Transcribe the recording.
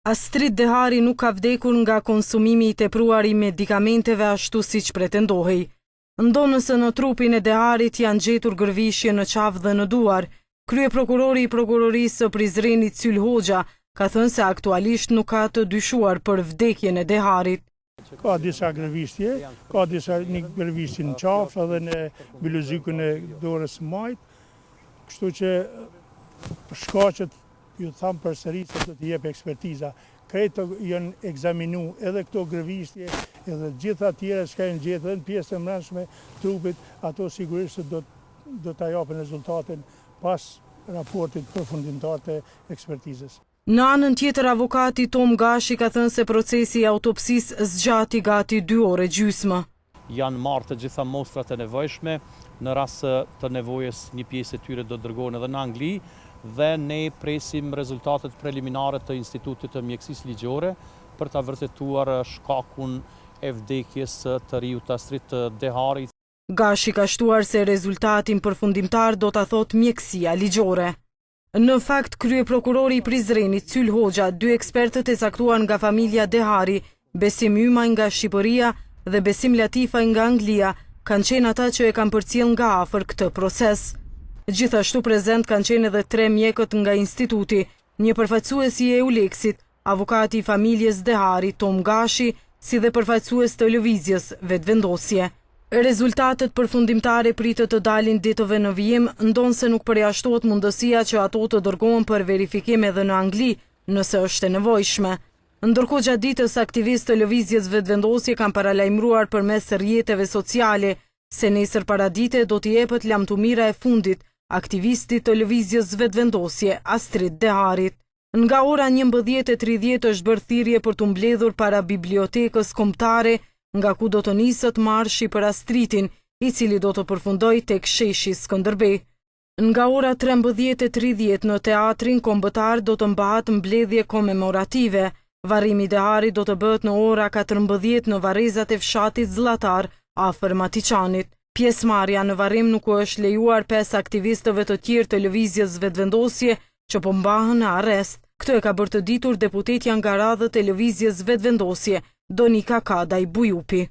Astrid Dehari nuk ka vdekur nga konsumimi i tepruar i medikamenteve ashtu siç pretendohej. Ndonëse në trupin e Deharit janë gjetur gërvishje në qafë dhe në duar, kryeprokurori i prokurorisë së Prizrenit Syl Hoxha ka thënë se aktualisht nuk ka të dyshuar për vdekjen e Deharit. Ka disa gërvishtje, ka një gërvishtje në qafë edhe në biluzikun e dorës së majt, kështu që shkaqet ju thamë për sëri se do të jep ekspertiza. Kreto janë ekzaminu edhe këto gërvishtje, edhe gjitha tjera që kanë gjetur edhe në pjesën e mbrëmshme trupit, ato sigurisht do ta japin rezultatin pas raportit përfundimtar të ekspertizës. Në anën tjetër, avokati Tom Gashi ka thënë se procesi i autopsisë zgjati gati 2 orë gjysmë. Janë marrë të gjitha mostrat e nevojshme, në rast të nevojës një pjesë e tyre do dërgohen edhe në Angli, dhe ne presim rezultatet preliminare të Institutit të Mjekësisë Ligjore për ta vërtetuar shkakun e vdekjes të riut Astrid Deharit. Gashi ka shtuar se rezultatin përfundimtar do ta thotë mjekësia ligjore. Në fakt, kryeprokurori i Prizrenit Syl Hoxha, 2 ekspertët e caktuar nga familja Dehari, Besim Ymaj nga Shqipëria dhe Besim Latifaj nga Anglia, kanë qenë ata që e kanë përcjell nga afër këtë proces. Gjithashtu prezent kanë qenë edhe 3 mjekët nga instituti, një përfaqësues i Euleksit, avokati i familjes Dehari Tom Gashi, si dhe përfaqësues të lëvizjes Vetëvendosje. Rezultatet përfundimtare pritet të dalin ditëve në vijim, ndonse nuk përjashtohet mundësia që ato të dërgohen për verifikim edhe në Angli, nëse është e nevojshme. Ndërkohë gjatë ditës aktivistë të lëvizjes Vetëvendosje kanë paralajmëruar përmes rrjeteve sociale se nesër paradite do t'i jepet lamtumira e fundit aktivistit të lëvizjes Vetëvendosje Astrid Deharit. Nga ora 11:30 është bërë thirrje për t'u mbledhur para bibliotekës kombëtare, nga ku do të nisët marshi për Astridin, i cili do të përfundojë tek sheshi Skënderbej. Nga ora 13:30 në teatrin kombëtar do të mbahet mbledhje komemorative. Varrimi i Deharit do të bëhet në ora 14 në varrezat e fshatit Zllatar, afër Matiçanit. Pjesëmarrja në varrim nuk u është lejuar 5 aktivistëve të tjerë të lëvizjes Vetëvendosje që po mbahen në arrest. Këtë e ka bërë të ditur deputetja nga radhët e lëvizjes Vetëvendosje, Donika Kadaj Bujupi.